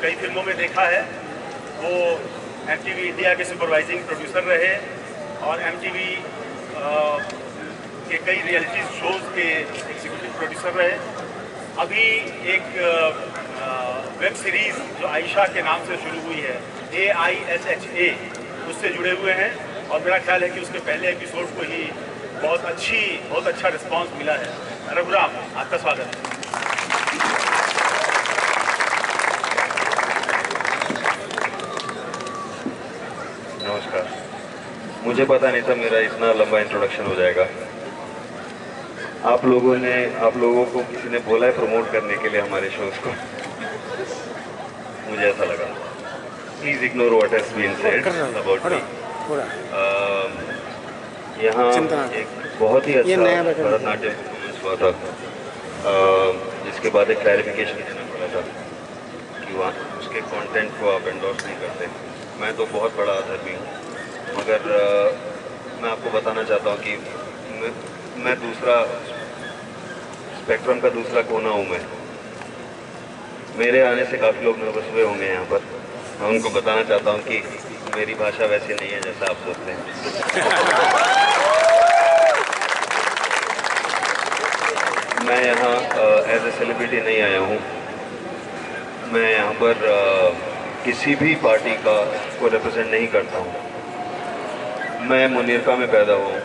कई फिल्मों में देखा है। वो MTV इंडिया के सुपरवाइजिंग प्रोड्यूसर रहे और MTV के कई रियलिटी शोज़ के एग्जीक्यूटिव प्रोड्यूसर रहे। अभी एक वेब सीरीज़ जो आयशा के नाम से शुरू हुई है, AISHA, उससे जुड़े हुए हैं और मेरा ख्याल है कि उसके पहले एपिसोड को ही बहुत अच्छा रिस्पांस मिला है। रघुराम, आपका स्वागत है। नमस्कार। मुझे पता नहीं था मेरा इतना लंबा इंट्रोडक्शन हो जाएगा। आप लोगों को किसी ने बोला है प्रमोट करने के लिए हमारे शोज को। मुझे ऐसा लगा। Please ignore what has been said about me. यहाँ एक बहुत ही अच्छा भरतनाट्यम परफॉर्मेंस हुआ था, जिसके बाद एक क्लैरिफिकेशन देना पड़ा था कि वहाँ उसके कंटेंट को आप एंडोर्स नहीं करते। मैं तो बहुत बड़ा अधर्मी हूँ, मगर मैं आपको बताना चाहता हूँ कि मैं दूसरा स्पेक्ट्रम का दूसरा कोना हूँ। मेरे आने से काफ़ी लोग नर्वस हुए होंगे यहाँ पर। मैं उनको बताना चाहता हूँ कि मेरी भाषा वैसी नहीं है जैसा आप सोचते हैं। मैं यहाँ एज ए सेलिब्रिटी नहीं आया हूँ। मैं यहाँ पर किसी भी पार्टी को रिप्रेजेंट नहीं करता हूँ। मैं मुनीरका में पैदा हुआ हूँ,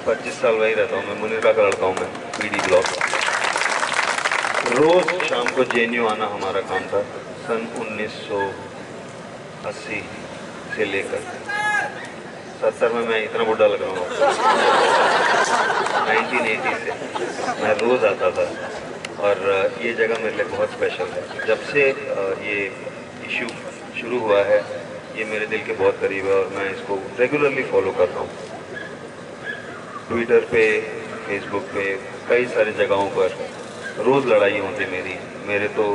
25 साल वही रहता हूँ। मैं मुनीरका का लड़का हूँ। मैं PD ब्लॉक। रोज़ शाम को JNU आना हमारा काम था, सन 1980 से लेकर 70 में। मैं इतना बुढ़ा लग रहा हूँ। 1980 से मैं रोज़ आता था और ये जगह मेरे लिए बहुत स्पेशल है। जब से ये इशू शुरू हुआ है, ये मेरे दिल के बहुत करीब है और मैं इसको रेगुलरली फॉलो करता हूँ। ट्विटर पे, फेसबुक पे, कई सारी जगहों पर रोज़ लड़ाई होती मेरे तो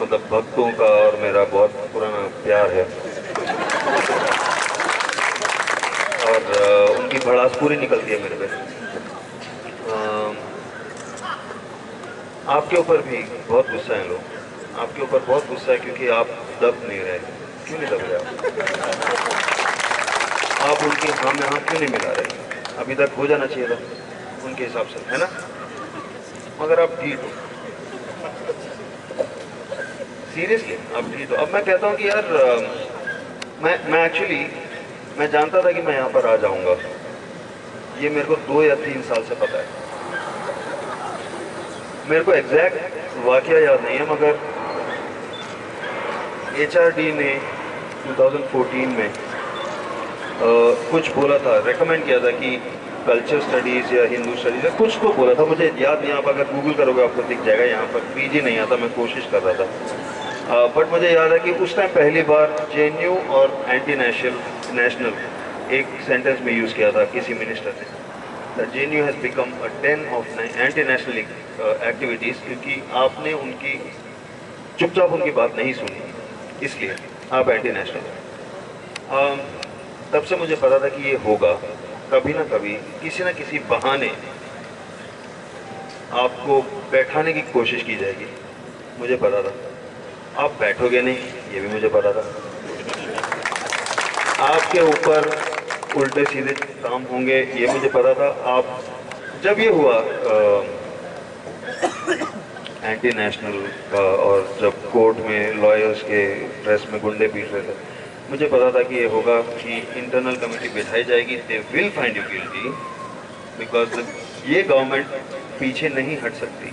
मतलब भक्तों का और मेरा बहुत पुराना प्यार है और उनकी भड़ास पूरी निकलती है मेरे पे। आपके ऊपर भी बहुत गुस्सा है लोग। आपके ऊपर बहुत गुस्सा है क्योंकि आप दब नहीं रहे। क्यों नहीं दब रहे आप उनकी हाँ में हाँ क्यों नहीं मिला रहे? अभी तक हो जाना चाहिए था उनके हिसाब से, है ना? मगर आप ढीठ हो, सीरियसली आप ढीठ हो। अब मैं कहता हूँ कि यार मैं एक्चुअली मैं जानता था कि मैं यहाँ पर आ जाऊँगा। ये मेरे को 2 या 3 साल से पता है। मेरे को एग्जैक्ट वाकया याद नहीं है, मगर HRD ने 2014 में कुछ बोला था, रेकमेंड किया था कि कल्चर स्टडीज़ या हिंदू स्टडीज़ या कुछ तो बोला था। मुझे याद नहीं। आप अगर गूगल करोगे आपको दिख जाएगा। यहाँ पर PG नहीं आता। मैं कोशिश कर रहा था, बट मुझे याद है कि उस टाइम पहली बार JNU और एंटी नेशनल एक सेंटेंस में यूज़ किया था किसी मिनिस्टर ने। The JNU has become a den of anti national activities, क्योंकि आपने उनकी चुपचाप उनकी बात नहीं सुनी, इसलिए आप एंटी नेशनल। तब से मुझे पता था कि ये होगा कभी ना कभी, किसी ना किसी बहाने आपको बैठाने की कोशिश की जाएगी। मुझे पता था आप बैठोगे नहीं, ये भी मुझे पता था। आपके ऊपर उल्टे सीधे काम होंगे, ये मुझे पता था। आप जब ये हुआ एंटी नेशनल का, और जब कोर्ट में लॉयर्स के ड्रेस में गुंडे पीट रहे थे, मुझे पता था कि ये होगा कि इंटरनल कमेटी बिठाई जाएगी। They will find you guilty, because ये गवर्नमेंट पीछे नहीं हट सकती।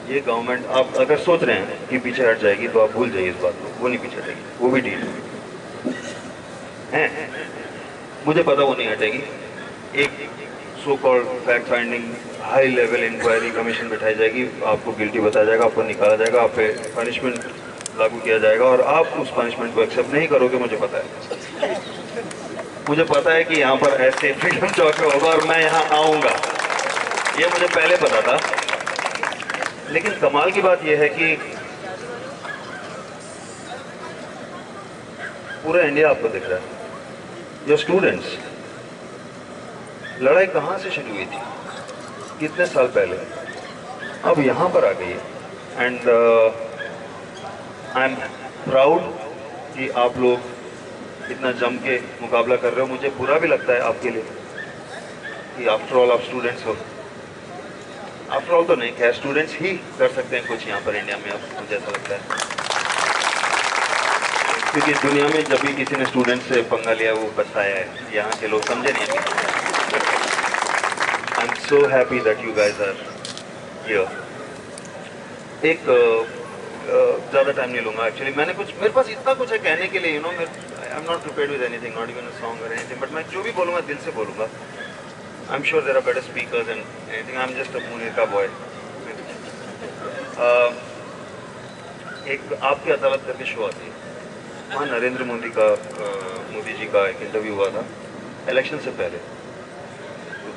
ये गवर्नमेंट, आप अगर सोच रहे हैं कि पीछे हट जाएगी तो आप भूल जाइए इस बात को। वो नहीं पीछे हटेगी, वो भी डील है। मुझे पता वो नहीं हटेगी। एक so called fact finding high level inquiry commission बिठाई जाएगी, आपको गिल्टी बताया जाएगा, आपको निकाला जाएगा, आप पे पनिशमेंट लागू किया जाएगा और आप उस पनिशमेंट को एक्सेप्ट नहीं करोगे। मुझे पता है। मुझे पता है कि यहाँ पर ऐसे फ्रीडम चौक पे होगा और मैं यहाँ आऊँगा, ये मुझे पहले पता था। लेकिन कमाल की बात यह है कि पूरा इंडिया आपको दिख रहा है। जो स्टूडेंट्स, लड़ाई कहाँ से शुरू हुई थी, कितने साल पहले, अब यहाँ पर आ गई है। एंड आई एम प्राउड कि आप लोग इतना जम के मुकाबला कर रहे हो। मुझे बुरा भी लगता है आपके लिए कि आफ्टर ऑल आप स्टूडेंट्स हो। आफ्टर ऑल तो नहीं, खैर स्टूडेंट्स ही कर सकते हैं कुछ यहाँ पर इंडिया में, अब मुझे ऐसा लगता है। क्योंकि दुनिया में जब भी किसी ने स्टूडेंट से पंगा लिया वो बताया है, यहाँ के लोग समझे नहीं। I am so happy that you guys are here. एक ज़्यादा टाइम नहीं लूँगा एक्चुअली। मेरे पास इतना कुछ है कहने के लिए, I am not prepared with anything, not even a song और एनीथिंग, बट मैं जो भी बोलूँगा दिल से बोलूँगा। I am sure there are better speakers and anything, I am just a Munir का बॉय। एक आपकी अदालत करके शो आती है, वहाँ नरेंद्र मोदी जी का एक इंटरव्यू हुआ था इलेक्शन से पहले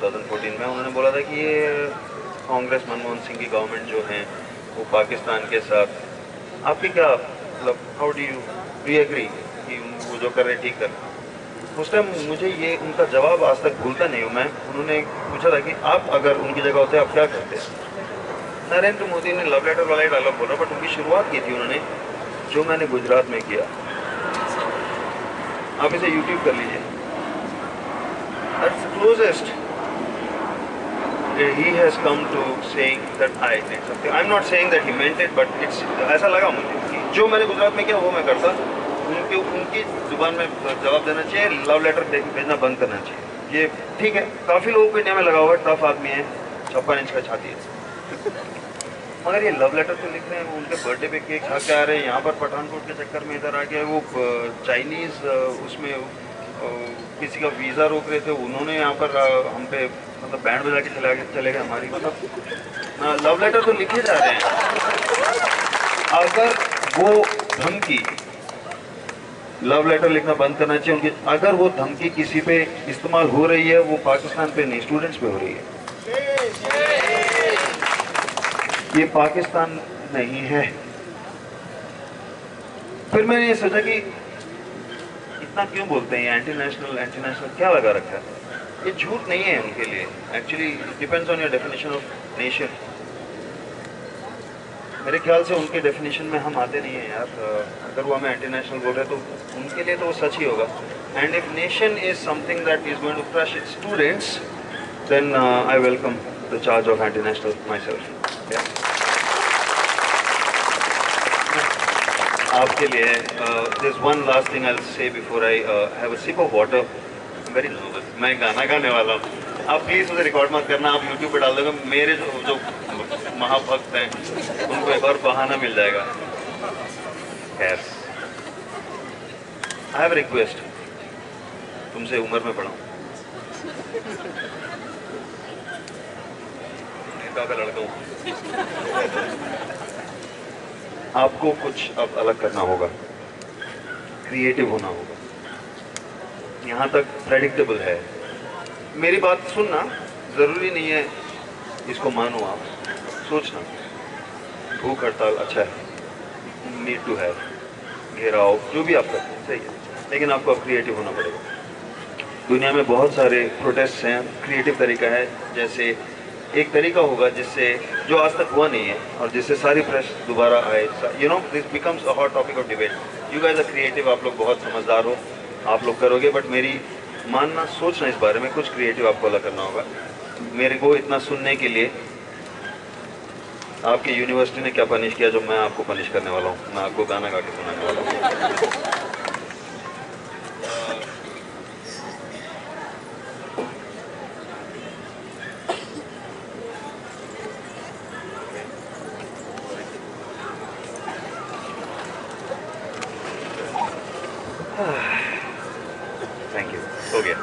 2014 में। उन्होंने बोला था कि ये कांग्रेस मनमोहन सिंह की गवर्नमेंट जो है वो पाकिस्तान के साथ, आपकी क्या मतलब, हाउ डू यू एग्री कि वो जो कर रहे ठीक कर रहे? उस टाइम मुझे ये उनका जवाब आज तक भूलता नहीं हूँ मैं। उन्होंने पूछा था कि आप अगर उनकी जगह होते आप क्या करते? नरेंद्र मोदी ने लव लेटर वाला ही डायलॉग बोला, बट उनकी शुरुआत की थी उन्होंने, जो मैंने गुजरात में किया। आप इसे यूट्यूब कर लीजिए, that's the closest he has come to saying that I did something. I'm not saying that he meant it, but it's ऐसा लगा मुझे कि जो मैंने गुजरात में किया वो मैं करता। उनकी जुबान में जवाब देना चाहिए, लव लेटर भेजना बंद करना चाहिए। ये ठीक है, काफ़ी लोगों को इंडिया में लगा हुआ है, टफ आदमी है, 56 इंच का छाती है, मगर ये लव लेटर तो लिख रहे हैं, वो उनके बर्थडे पे केक खा के आ रहे हैं, यहाँ पर पठानकोट के चक्कर में इधर आ गए। वो चाइनीज़ उसमें किसी का वीज़ा रोक रहे थे, उन्होंने यहाँ पर हम पे मतलब बैंड बजा के चले गए हमारी, मतलब लव लेटर तो लिखे जा रहे हैं। अगर वो धमकी, लव लेटर लिखना बंद करना चाहिए उनकी। अगर वो धमकी किसी पे इस्तेमाल हो रही है, वो पाकिस्तान पे नहीं, स्टूडेंट्स पे हो रही है। ये पाकिस्तान नहीं है। फिर मैंने ये सोचा कि इतना क्यों बोलते हैं एंटी नेशनल क्या लगा रखा है? ये झूठ नहीं है उनके लिए, actually depends on your definition of nation. मेरे ख्याल से उनके डेफिनेशन में हम आते नहीं हैं यार। अगर वो हमें एंटी नेशनल बोल रहे हैं तो उनके लिए तो वो सच ही होगा। And if nation is something that is going to crush its students, then I welcome the charge of anti national myself. आपके लिए this one last thing I will say before I have a sip of water. Very nervous, मैं गाना गाने वाला हूँ, आप please मुझे record मत करना, आप यूट्यूब पे डाल दोगे। मेरे जो महाभक्त हैं उनको एक और बहाना मिल जाएगा। खैर, आई हैव रिक्वेस्ट, तुमसे उम्र में बड़ा हूँ, नेता का लड़का हूँ, आपको कुछ अब अलग करना होगा, क्रिएटिव होना होगा। यहाँ तक प्रेडिक्टेबल है। मेरी बात सुनना, ज़रूरी नहीं है इसको मानो, आप सोचना। भूख हड़ताल अच्छा है, नीड टू हैव, घेराव, जो भी आप करते हैं सही है, लेकिन आपको अब क्रिएटिव होना पड़ेगा। दुनिया में बहुत सारे प्रोटेस्ट हैं, क्रिएटिव तरीका है। जैसे एक तरीका होगा जिससे, जो आज तक हुआ नहीं है और जिससे सारी प्रेस दोबारा आए, this becomes a hot topic of debate. You guys are creative, आप लोग बहुत समझदार हो, आप लोग करोगे, बट मेरी मानना, सोचना इस बारे में, कुछ क्रिएटिव आपको अलग करना होगा। मेरे को इतना सुनने के लिए आपकी यूनिवर्सिटी ने क्या पनिश किया जो मैं आपको पनिश करने वाला हूँ? मैं आपको गाना गा के सुनाने वाला हूँ। थैंक यू, हो गया।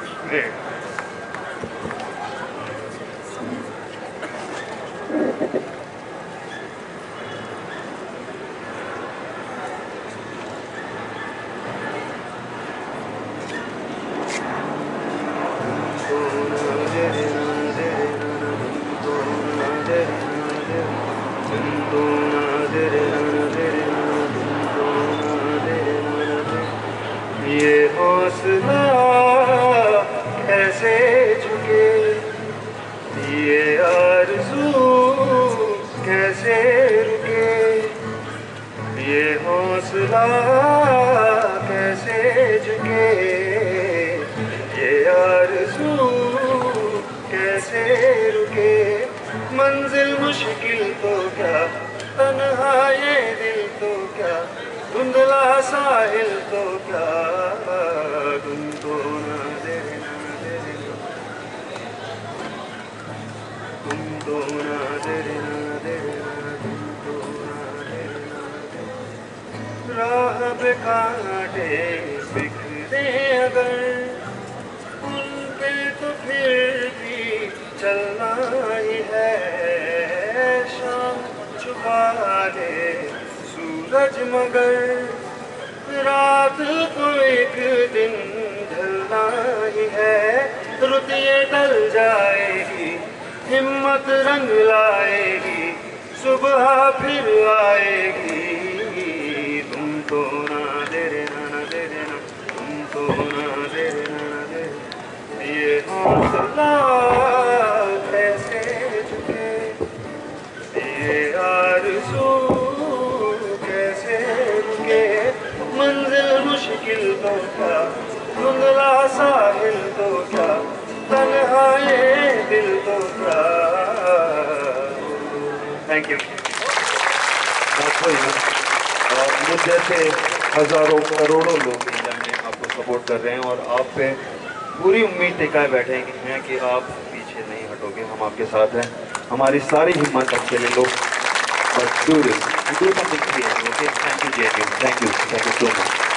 ये हौसला कैसे झुके, ये आरज़ू कैसे रुके, ये हौसला कैसे झुके, ये आरज़ू कैसे रुके, मंजिल मुश्किल तो क्या, तन्हा ये दिल तो क्या, धुंधला साहिल तो क्या, तुम तो ना देना देना, तुम तो ना देना देना, तुम तो ना देना देना। राह पे कांटे बिखरे अगर उन पे तो फिर भी चलना ही है, शाम छुपा दे सूरज मगर रात को एक दिन ढलना ही है, रुत ये ढल जाएगी, हिम्मत रंग लाएगी, सुबह फिर आएगी, तुम तो ना देना ना देना, तुम तो ना देना ना देना। ये हौसला कैसे झुके, ये आरज़ू कैसे रुके, मंजिल मुश्किल तो क्या, धुंधला साहिल तो क्या, तन्हा ये दिल तो क्या। Thank you. मुझ जैसे हजारों करोड़ों लोग इंडिया में आपको सपोर्ट कर रहे हैं और आप पे पूरी उम्मीद टिकाए बैठे हैं कि आप पीछे नहीं हटोगे, हम आपके साथ हैं, हमारी सारी हिम्मत आपके लिए लो। But do this. Do something creative, okay? Thank you, JNU. Thank you so much.